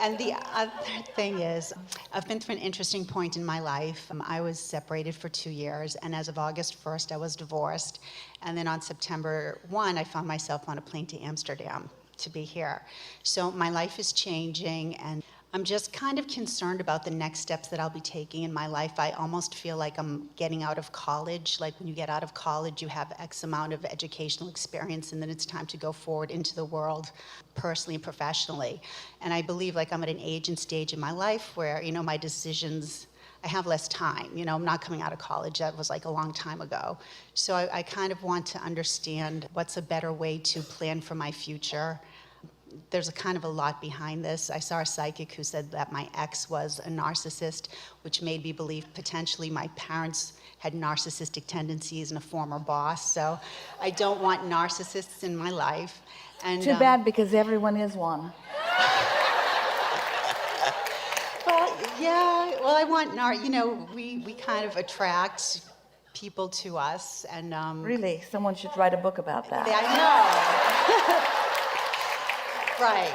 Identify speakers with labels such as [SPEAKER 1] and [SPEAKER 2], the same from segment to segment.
[SPEAKER 1] And the other thing is, I've been through an interesting point in my life. I was separated for 2 years, and as of August 1st, I was divorced. And then on September 1, I found myself on a plane to Amsterdam to be here. So my life is changing, and I'm just kind of concerned about the next steps that I'll be taking in my life. I almost feel like I'm getting out of college. Like when you get out of college, you have X amount of educational experience, and then it's time to go forward into the world personally and professionally. And I believe like I'm at an age and stage in my life where, my decisions, I have less time. I'm not coming out of college. That was like a long time ago. So I kind of want to understand what's a better way to plan for my future. There's a kind of a lot behind this. I saw a psychic who said that my ex was a narcissist, which made me believe potentially my parents had narcissistic tendencies and a former boss. So I don't want narcissists in my life. And
[SPEAKER 2] Too bad, because everyone is one.
[SPEAKER 1] Well, yeah. Well, I want we kind of attract people to us, and
[SPEAKER 2] Really, someone should write a book about that.
[SPEAKER 1] I know. Right.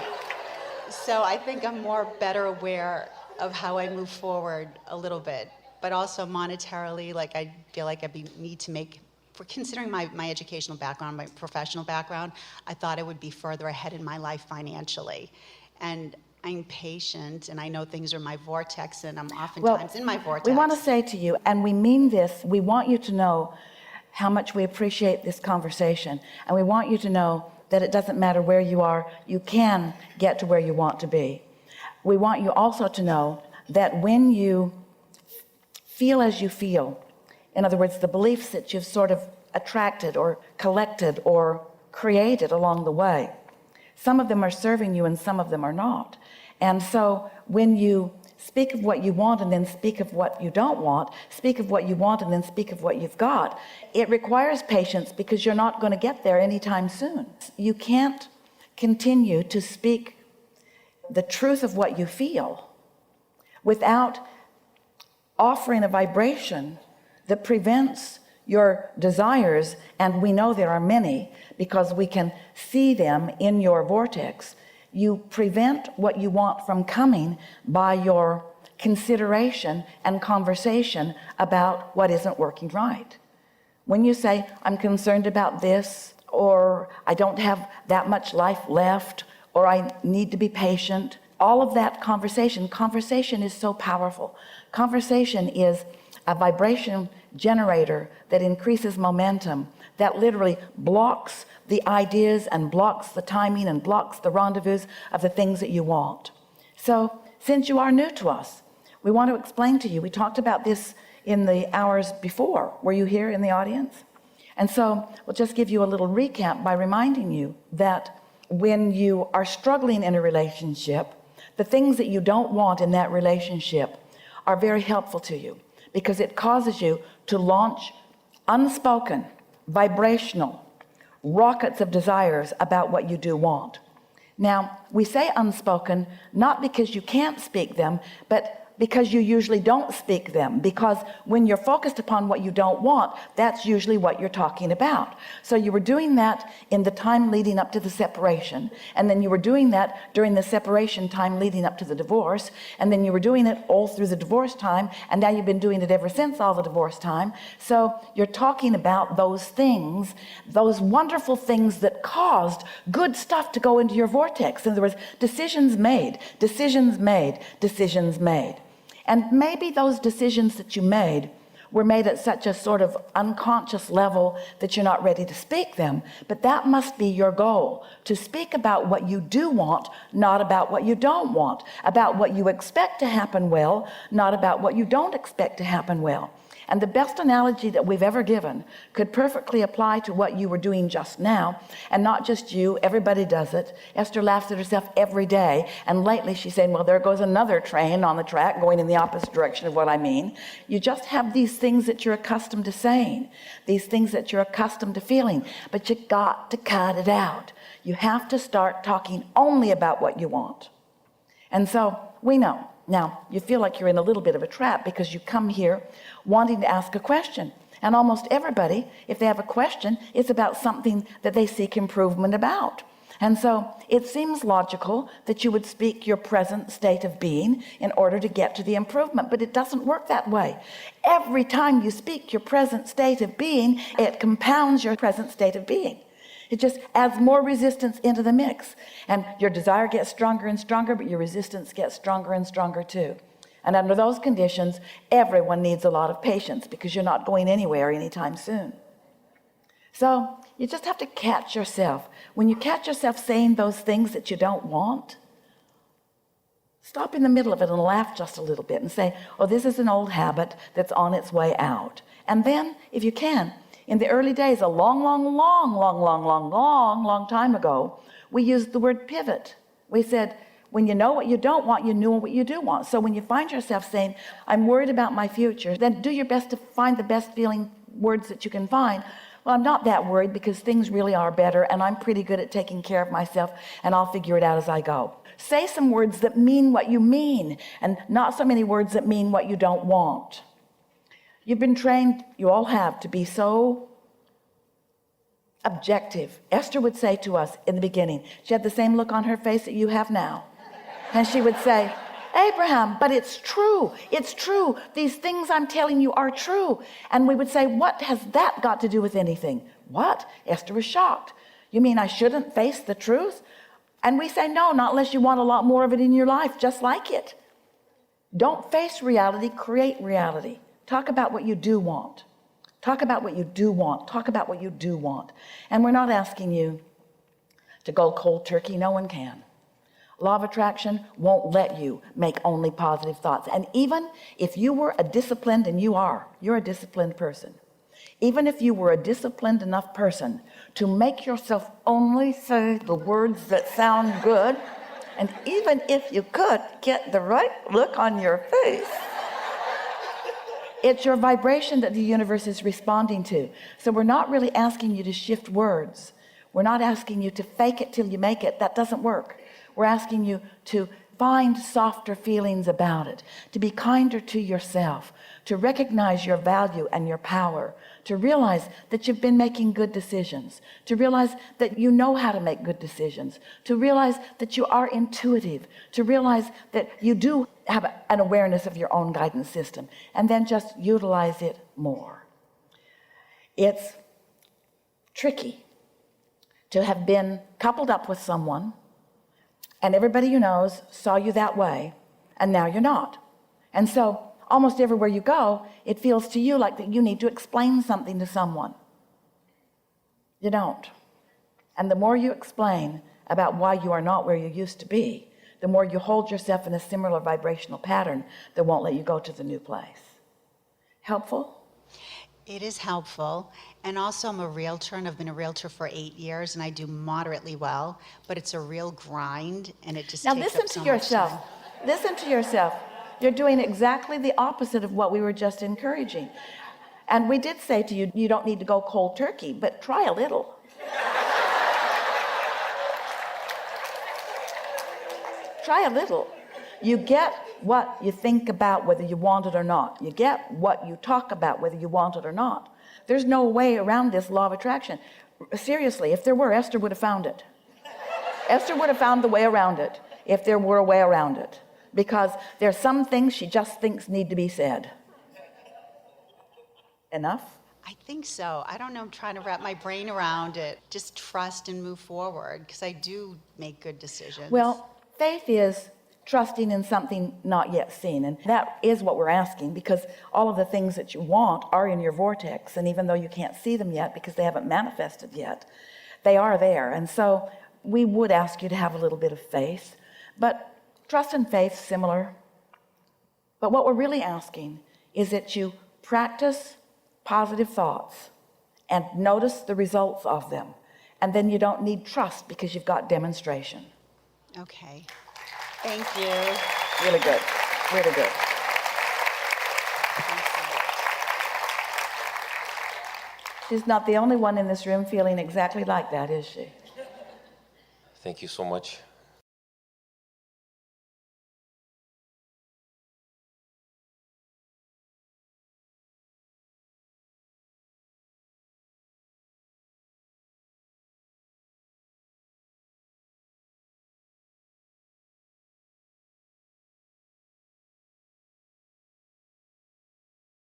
[SPEAKER 1] So I think I'm better aware of how I move forward a little bit, but also monetarily, like I feel like need to make, for considering my educational background, my professional background, I thought I would be further ahead in my life financially. And I'm patient, and I know things are my vortex, and I'm oftentimes in my vortex.
[SPEAKER 2] We want to say to you, and we mean this, we want you to know how much we appreciate this conversation, and we want you to know that it doesn't matter where you are, you can get to where you want to be. We want you also to know that when you feel as you feel, in other words, the beliefs that you've sort of attracted or collected or created along the way, some of them are serving you and some of them are not. And so when you speak of what you want and then speak of what you don't want, speak of what you want and then speak of what you've got, it requires patience, because you're not going to get there anytime soon. You can't continue to speak the truth of what you feel without offering a vibration that prevents your desires, and we know there are many because we can see them in your vortex. You prevent what you want from coming by your consideration and conversation about what isn't working right. When you say, I'm concerned about this, or I don't have that much life left, or I need to be patient, all of that conversation is so powerful. Conversation is a vibration generator that increases momentum, that literally blocks the ideas and blocks the timing and blocks the rendezvous of the things that you want. So since you are new to us, we want to explain to you, we talked about this in the hours before. Were you here in the audience? And so we'll just give you a little recap by reminding you that when you are struggling in a relationship, the things that you don't want in that relationship are very helpful to you, because it causes you to launch unspoken, vibrational rockets of desires about what you do want. Now, we say unspoken, not because you can't speak them, but because you usually don't speak them, because when you're focused upon what you don't want, that's usually what you're talking about. So you were doing that in the time leading up to the separation, and then you were doing that during the separation time leading up to the divorce, and then you were doing it all through the divorce time, and now you've been doing it ever since all the divorce time. So you're talking about those things, those wonderful things that caused good stuff to go into your vortex. In other words, decisions made, decisions made, decisions made. And maybe those decisions that you made were made at such a sort of unconscious level that you're not ready to speak them. But that must be your goal, to speak about what you do want, not about what you don't want, about what you expect to happen well, not about what you don't expect to happen well. And the best analogy that we've ever given could perfectly apply to what you were doing just now. And not just you, everybody does it. Esther laughs at herself every day. And lately she's saying, well, there goes another train on the track going in the opposite direction of what I mean. You just have these things that you're accustomed to saying, these things that you're accustomed to feeling, but you got to cut it out. You have to start talking only about what you want. And so we know. Now, you feel like you're in a little bit of a trap because you come here wanting to ask a question. And almost everybody, if they have a question, it's about something that they seek improvement about. And so it seems logical that you would speak your present state of being in order to get to the improvement, but it doesn't work that way. Every time you speak your present state of being, it compounds your present state of being. It just adds more resistance into the mix, and your desire gets stronger and stronger, but your resistance gets stronger and stronger too. And under those conditions, everyone needs a lot of patience, because you're not going anywhere anytime soon. So you just have to catch yourself. When you catch yourself saying those things that you don't want, stop in the middle of it and laugh just a little bit and say, oh, this is an old habit that's on its way out. And then, if you can, in the early days, a long time ago, we used the word pivot. We said, when you know what you don't want, you know what you do want. So when you find yourself saying, I'm worried about my future, then do your best to find the best feeling words that you can find. Well, I'm not that worried, because things really are better, and I'm pretty good at taking care of myself, and I'll figure it out as I go. Say some words that mean what you mean, and not so many words that mean what you don't want. You've been trained, you all have, to be so objective. Esther would say to us in the beginning, she had the same look on her face that you have now. And she would say, Abraham, but it's true. It's true. These things I'm telling you are true. And we would say, what has that got to do with anything? What? Esther was shocked. You mean I shouldn't face the truth? And we say, no, not unless you want a lot more of it in your life, just like it. Don't face reality, create reality. Talk about what you do want. Talk about what you do want. Talk about what you do want. And we're not asking you to go cold turkey. No one can. Law of attraction won't let you make only positive thoughts. And even if you were a disciplined, and you're a disciplined person. Even if you were a disciplined enough person to make yourself only say the words that sound good, and even if you could get the right look on your face, it's your vibration that the universe is responding to. So we're not really asking you to shift words. We're not asking you to fake it till you make it. That doesn't work. We're asking you to find softer feelings about it, to be kinder to yourself, to recognize your value and your power, to realize that you've been making good decisions, to realize that you know how to make good decisions, to realize that you are intuitive, to realize that you do have an awareness of your own guidance system, and then just utilize it more. It's tricky to have been coupled up with someone, and everybody you know saw you that way, and now you're not. And so almost everywhere you go, it feels to you like that you need to explain something to someone. You don't. And the more you explain about why you are not where you used to be, the more you hold yourself in a similar vibrational pattern that won't let you go to the new place. Helpful?
[SPEAKER 1] It is helpful. And also, I'm a realtor, and I've been a realtor for 8 years, and I do moderately well, but it's a real grind, and it just
[SPEAKER 2] now
[SPEAKER 1] takes
[SPEAKER 2] listen
[SPEAKER 1] up so
[SPEAKER 2] to yourself.
[SPEAKER 1] much time.
[SPEAKER 2] Listen to yourself. You're doing exactly the opposite of what we were just encouraging. And we did say to you, you don't need to go cold turkey, but try a little. Try a little. You get what you think about whether you want it or not. You get what you talk about whether you want it or not. There's no way around this law of attraction. Seriously, if there were, Esther would have found it. Esther would have found the way around it if there were a way around it. Because there's some things she just thinks need to be said. Enough?
[SPEAKER 1] I think so. I don't know. I'm trying to wrap my brain around it. Just trust and move forward, because I do make good decisions.
[SPEAKER 2] Well, faith is trusting in something not yet seen. And that is what we're asking, because all of the things that you want are in your vortex. And even though you can't see them yet because they haven't manifested yet, they are there. And so we would ask you to have a little bit of faith. But trust and faith, similar. But what we're really asking is that you practice positive thoughts and notice the results of them. And then you don't need trust because you've got demonstration.
[SPEAKER 1] Okay. Thank you.
[SPEAKER 2] Really good. Really good. She's not the only one in this room feeling exactly like that, is she?
[SPEAKER 3] Thank you so much.